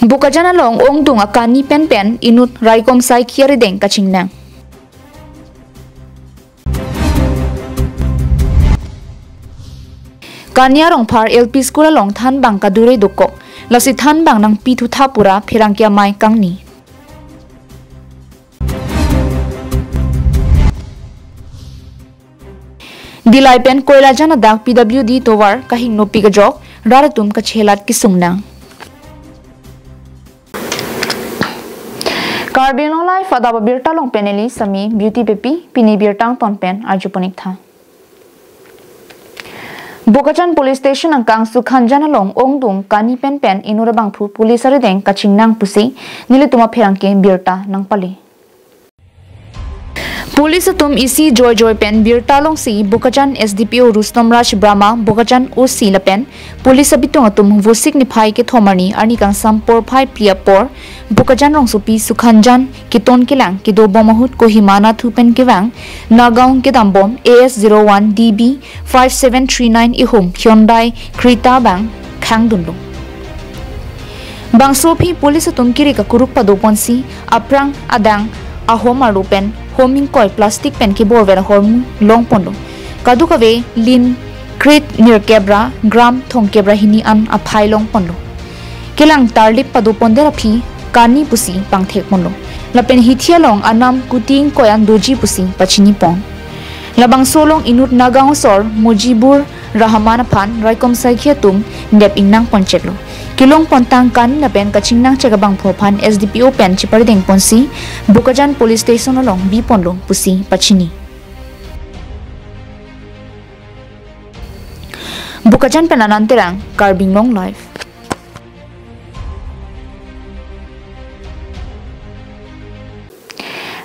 Bukajan along ong dung akani pen inut raikom sai kiari deng kachingnang. Kanyarong par LP school along than bang kadure dukok lasi than bang nang pitu thapura phirangkia mai kangni. Dilai pen koila jana dak PWD towar kahing no pigajok raratum kachelat kisungnang. KarbiAnglongLIVE fadaba birta long peneli sami beauty pepi pini birtang ton pen arjuponik tha. Bukajan police station angkang sukhanjana long ongdum kani pen inurabang phu police arideng kachingnang pusi nilituma pherangke birta nang pali. Police atum isi joy pen birta long si Bukajan SDPO Rustom Raj Brahma Bukajan OC lapen police abitung atum vosik ni phai ke thomarni arni kang sampor phai pia por Bukajan rong supi sukhanjan kiton kilang kido bomahut kohimana thupen kiwang nagaung kidambom AS01 DB 5739 ihum Hyundai Creta bang khangdunlo bang sopi police atum kiri ka kuruk padoponsi aprang adang ahom arupen homing koi plastic pen ki borver horm long pondo kadukawe lin crate near kebra gram thong kebra hini an aphai long pondo kelang tarlip padu pondera phi kani pusi pangthek pondo lapen hithia long anam kuting koyan doji pusi pachini pon labang solong inut nagaung sor mujibur rahman phan raikom saikhe tum dep ingnang poncheklo kilong pontang kan na pen kachingnang chagabang phophan SDPO pen chipar deng ponsi Bukajan police station along bi ponlo pusi pachini Bukajan penananterang KarbiAnglongLIVE.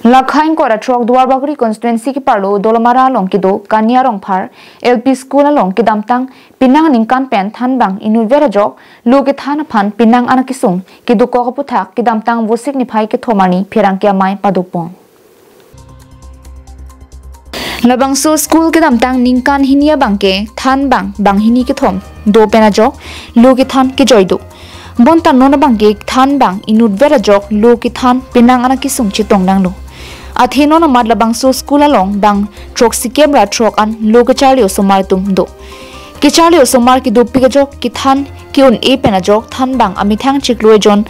Lakhain kora trok duar bagri constituency ki parlo dolomara long kido kanya rong phar LP school along kidamtang pinang ningkan pen thanbang inuvera jok luge thana phan pinang anakisung kido ko kaputhak kidamtang vosik ni phai ke thomani phirangkia mai padupon labangso school kidamtang ningkan hinia bangke thanbang banghini ke thom do pena jok luge than ke joidu bontan nona bangke thanbang inuvera jok luge than pinang anakisung chitong nanglo atheno na madla bangso school along bang trok sikemra trok an lokacharli osomar tum do kichali osomar ki do pigajok ki than ki un e penajok than bang amithang chikloi jon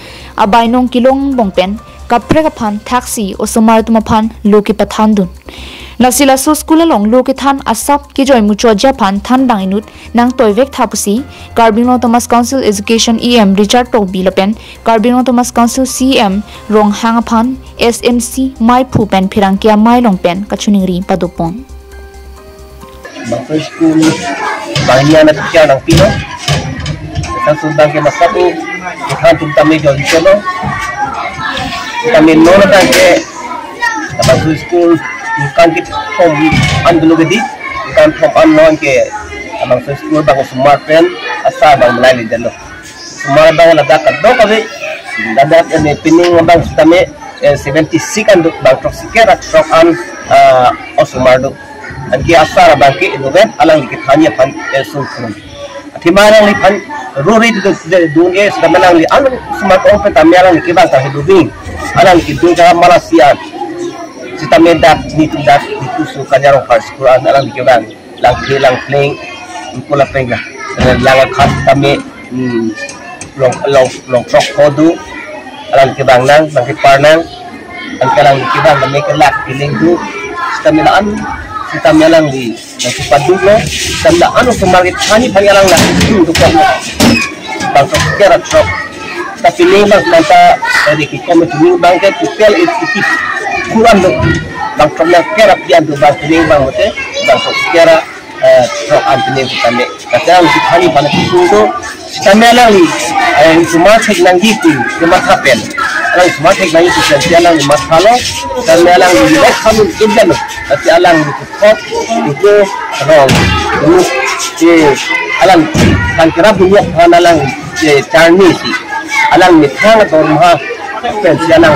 abainong kilong bongpen kapre ka phan thaksi osomar tum phan loki pathan dun lasila so school along loki than asap ki joy mucho japan than bang inut nang toivek thapusi KarbiAnglong Thomas Council Education EM Richard Tok Bilapen KarbiAnglong Thomas Council CM Rong Hangaphan SMC Mai Phu pen phirangkia Mai Long pen kachuningri padupon Bangsa school banyak anak kecil nang pino kita sudah ke masabu kita tuntam ni jauh dikono kami nona tangke bangsa school bukan kita tom andulu gedi bukan tom anon ke bangsa school bangsa smart pen asa bang melali dalo smart bang ada kadok kali dadak ini pining bang sutame 76 kan bang troksikera trok an osmardo anki asara bangki inuben alang likit hanya pan sulfun timarang lipan ruri itu dunge sedamalang li alang smart on petamialang likibang ta hidubing alang likidung ka Malaysia sitamedak ni tindak itu sukanyarong par Quran alang likibang lang playing pula penga lang khas tame long trok kodu alang likibang nang bangki parnang angkalang likibang make lak feeling du sitamilaan kita melang di Padula dan anu semargit hani panyalang lah itu untuk bangsa kira truk tapi memang mata dari komite ni bangsa tipel itu kurang dok bangsa kira pian tu bangsa ni bangsa bangsa kira truk antene kita me kata untuk hani panas itu kita melang di semua teknologi itu semua happen kalau semua teknologi itu jalan di masalah dan melang di kamu indah tapi alang dikut itu rong itu alang kan kerap punya alang carni si alang mitang atau mah pensi alang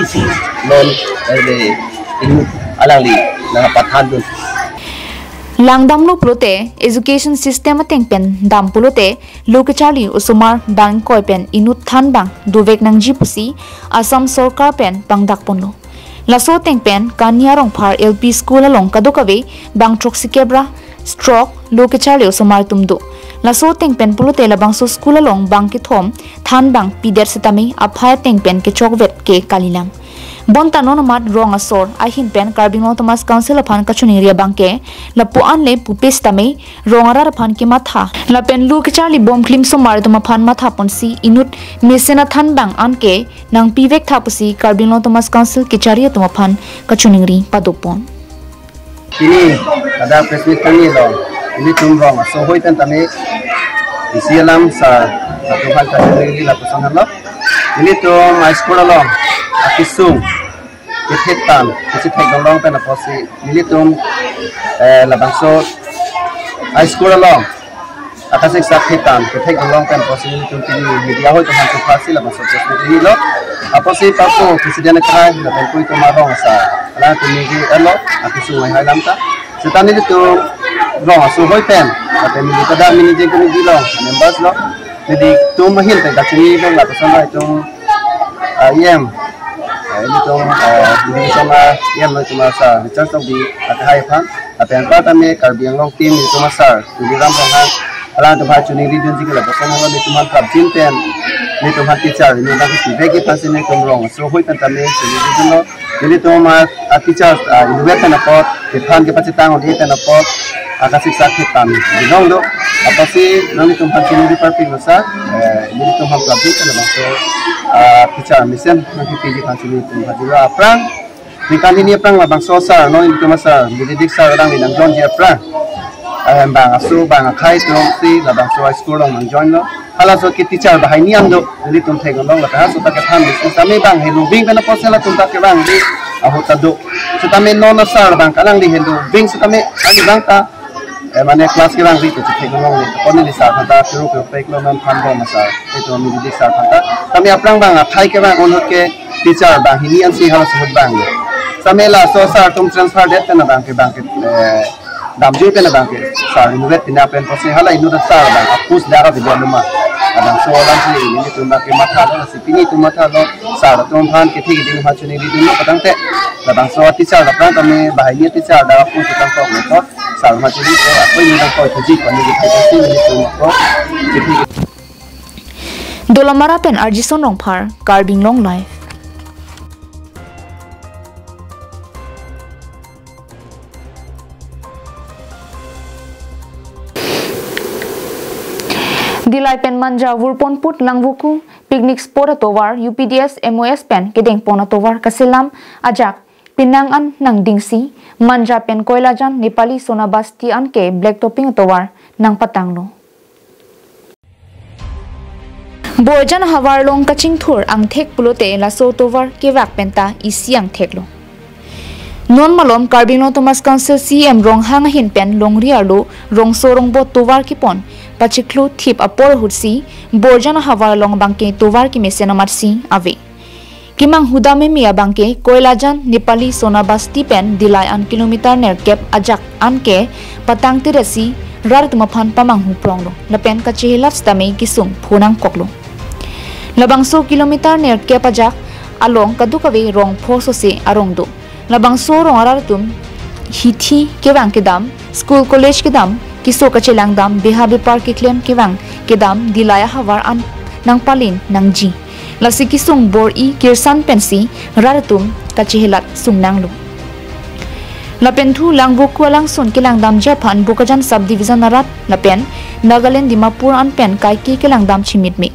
si non ini alang di nama pathan tu Langdam lo pulote education system ateng pen dam pulote lokachali usumar bang koi pen inut than bang duvek nangji pusi Assam Sarkar pen pangdak ponlo laso teng pen kanya rong phar LP school along kadokave bang troksi kebra stroke lokachali usumar tumdo laso teng pen pulote labang so school along bang ki thom than bang pider setami aphaya teng pen ke chokvet ke kalilang bonta non mat rong asor ahin pen KarbiAnglong Thomas Council aphan kachuni ria bangke lapu an le pupes tame rongarar aphan ki matha la pen lu ke charli bom klim somar to aphan matha ponsi inut mesena than bang anke nang pivek thapusi KarbiAnglong Thomas Council ke charia to aphan kachuni ri padopon ini ada presmit kami lo ini tum rong so hoitan tame isialam sa satu hal kachuni la pesan lo ini to my school lo akisung Ketan, kasi teknolong pen apa si militum labangso high school along akasik sa ketan teknolong pen apa si militum tini media hoy tuhan supasi labangso presiden lo apa si papo presiden kaya laban ko ito marong sa ala tumigi elo akisung ay halamta setani itu rong so hoy pen apen milita da minije ko nilong members lo jadi tumahil pen kachini lo labasan lo itong IM ini tuh di sana yang lo cuma sa recharge tuh di akhir pan apa yang kata me KarbiAnglong team itu masa di dalam penghang alam tuh baca nih region juga lah pasal lo di cuma kapten ten ini tuh hati teacher ini nanti tiga pasti nih kumrong so hoy kan tami region lo jadi tuh mas teacher ini wet kan apa depan kita pasti tanggung dia kan apa akasih sakit tami di dong lo apa sih nanti tuh hati nih di parti masa ini tuh ham kapten kan masuk teacher mission nanti PG kan sini tuh hadir perang di kali ini perang labang sosar no itu masa jadi sar orang minang join dia perang bang asu bang akai tuh si labang so school orang join lo halah so kita teacher bahai ni ando jadi tuh tegang dong lah so tak ketan mission kami bang hello bing kan apa sih lah tuh tak bang di aku tado so kami non sar bang kalang di hello bing so kami ani bang ta mana kelas kita nggak itu teknologi ni, kalau ni disah kata perlu kerja nan pandai masa itu kami disah kata kami apa bang thai ke bang untuk ke teacher bang ini yang sih harus sebut bang samela so sar tum transfer det na bang ke damju ke na bang ke sar ini vet tina pen pasti hala ini dah sar bang apus darah di dalam rumah ada so orang sih ini tu nak ke mata lo si pini tu mata lo sar tum pan ke tiga di rumah cuni di dulu petang te bang so teacher bang kami bahaya teacher dah apus kita kok sal macam ni aku ini dah kau tujuh pani di pasti ini tu kok Dolamara pen Arjison Rongphar KarbiAnglongLIVE Dilai pen manja wurpon put langvuku picnic spot atowar UPDS MOS pen kedeng pon atowar kasilam ajak pinangan nang dingsi manja pen koilajan Nepali sonabasti anke black topping atowar nang patanglo Bojan hawarlong kaching thur ang thek pulote laso towar kewak penta isi ang theklo Non malom KarbiAnglong Thomas Council CM rong hang hin pen longri arlo rong sorong bo towar kipon pachiklu thip apor hutsi Bojan hawarlong bangke towar ki mesena marsi ave Kimang hudame mia bangke koilajan Nepali sonabasti pen dilai an kilometer ner kep ajak anke patang tirasi rar tumaphan pamang hu pronglo lapen kachihilat stame kisung phunang koklo labangso kilometer ner kep ajak along kadukave rong phoso se arongdo labangso rong aratum hithi kewang kedam school college kedam kiso kachelang dam behabe park klen kewang kedam dilaya hawar an nang palin nangji lasi kisung bor I kirsan pensi raratum kachihilat sungnanglo lapen thu langbo kualang son kilang dam japan bukajan subdivision narat lapen Nagaland Dimapur an pen kaiki kilang dam chimitmi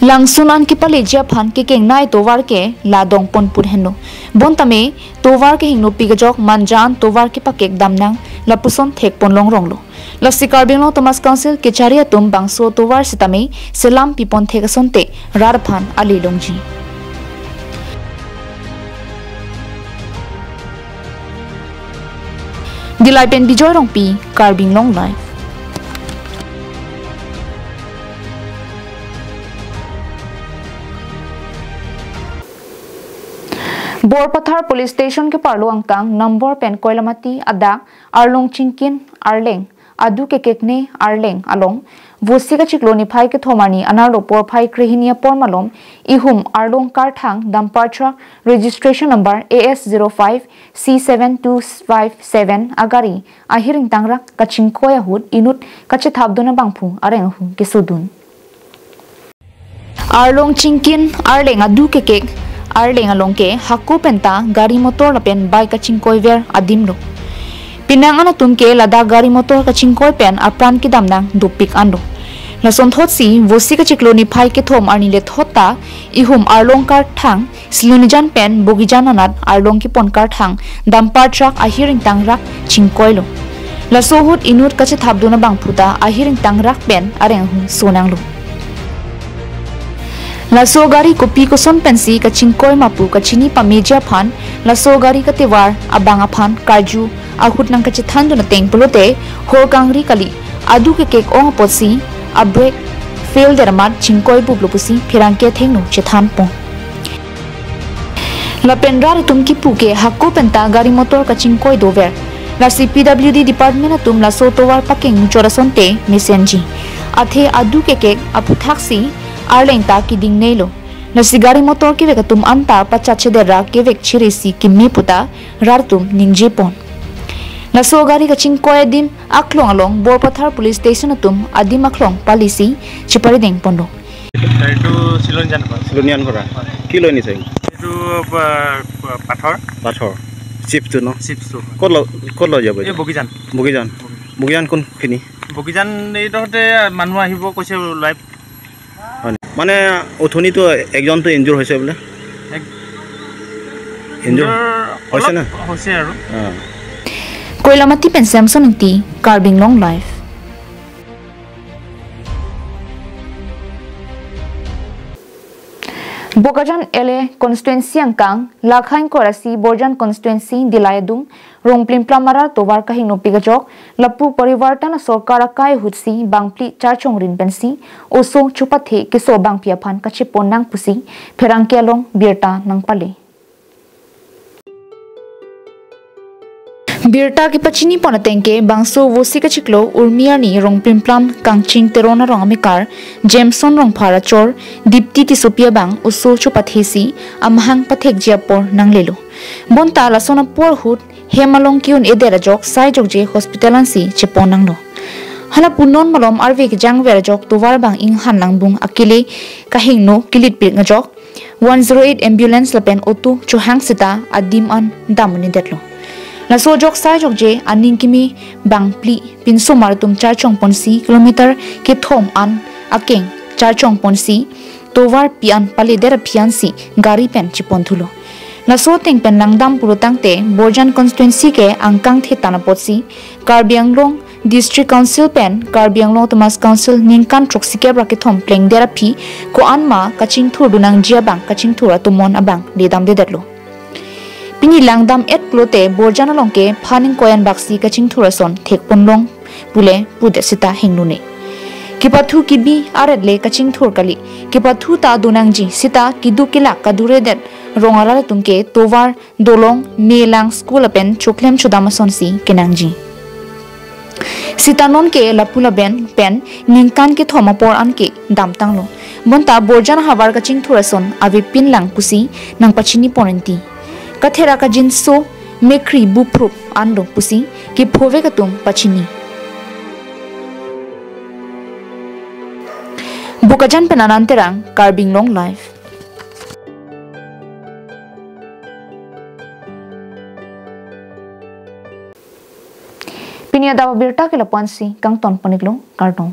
langsunan ki pale japan ke keng nai towar ke ladong pon pur henno bontame towar ke hingno pigajok manjan towar ke pakek damnang lapuson thek pon longronglo Lasi KarbiAnglong Thomas Council ke charia tum bangso towar sitame selam pipon thek sonte rarphan ali longji Dilai pen bijoy rongpi KarbiAnglongLIVE Borpathar Police Station ke parlo angkang number pen koilamati ada Arlong Chingkin Arleng adu ke kekne Arleng along Vosika chikloni phai ke thomani anarlo por phai krehinia por malom ihum Arlong Karthang dumpar truck registration number AS05 C7257 agari ahiring tangra kachingkoya hud inut kache thabdona bangphu areng hu kesudun Arlong Chingkin Arleng adu ke kek Arleng along ke hakku penta gari motor lapen bike kachingkoi ver adimlo Pinangan atum ke lada gari motor kachingkoi pen apran ki damnang dupik ando Lason thot si vosi ka chikloni phai ke thom arni le thota ihum Arlong kar thang slunijan pen bogijan anat Arlong ki pon kar thang dampar truck ahiring tangrak chingkoilo laso hut inut kache thabduna bangphuta ahiring tangrak pen areng hu sonanglo Laso gari kopi ko son pensi ka chingkoi mapu ka chini pameja phan laso gari ka tewar abanga phan kaju ahut nang kache thandu na teng pulote hor kangri kali adu ke kek ong posi a break fail deramat chingkoi bublopusi phirangke thengno chethan po la pendrar tumki puke hakko penta gari motor ka chingkoi dover la CPWD department atum la sotowar paking chorasonte misenji athe adu ke kek aputhaksi Arleng ta ki ding nelo na sigari motor ki vekatum anta pachache dera ke vek chirisi kimmi puta rartum ningje pon na so gari ka chingkoi dim aklong along Borpathar Police Station atum adim aklong policy chipari deng pondo itu silonian kora kilo ini saya itu pathor chip tu no kolo jabo e bogijan kon kini bogijan ei dote manu ahibo koise live মানে ওথনি তো একজন তো ইনজুর হইছে বলে ইনজুর হইছে না হইছে আৰু Koilamati pen Samson ti KarbiAnglongLIVE Bogajan ele constituency angkang lakhain korasi Borjan constituency dilayadung rongplim plamara tobar kahin no pigajok lapu parivartana sarkar akai hutsi bangpli charchongrin pensi oso chupathe keso bangpia phan kache ponang pusi pherangke along birta nangpale Birta ki pachini ponatengke bangso vosi ka chiklo urmiani rongplim plam kangching terona rongamikar Jameson rongphara chor dipti ti sopia bang oso chupathesi amhang pathek jiapor nanglelo bonta lasona por hut hemalong kiun edera jok sai jokje hospitalan si cheponangno hala punon malom arve ki jang vera jok tovar bang ing hanlang bung akile kahingno kilit pil ngajok 108 ambulance lapen otu chuhang sita adim an damuni detlo na so jok sai jok je aning kimi bangpli pinso martum charchong ponsi kilometer ke thom an akeng charchong ponsi tovar pian pale dera pian si gari pen chipon thulo na so teng pen langdam purutang te Borjan constituency ke angkang the tanapotsi KarbiAnglong district council pen KarbiAnglong Thomas council ningkan troksike brake thom pleng dera phi ko anma kaching thur dunang jia bang kaching thura tumon abang ledam de detlo Pini langdam et plote Borjan alongke phaning koyan baksi kaching thurason thekponlong pule pude sita hingnune kipathu kibi aredle kaching thur kali kipathu ta dunangji sita kidu kila kadure det rongara tumke tovar dolong melang school apen choklem chodamason si kenangji sitanon ke lapula ben pen ningkan ke thoma por anke damtanglo bonta Borjan habar kaching thurason ave pinlang pusi nang pachini ponenti kathera ka jinso mekri buprup ando pusi ki phove ka tum pachini bukajan penananterang KarbiAnglongLIVE pinia dawa birta ke lapansi kang ton paniklo kartong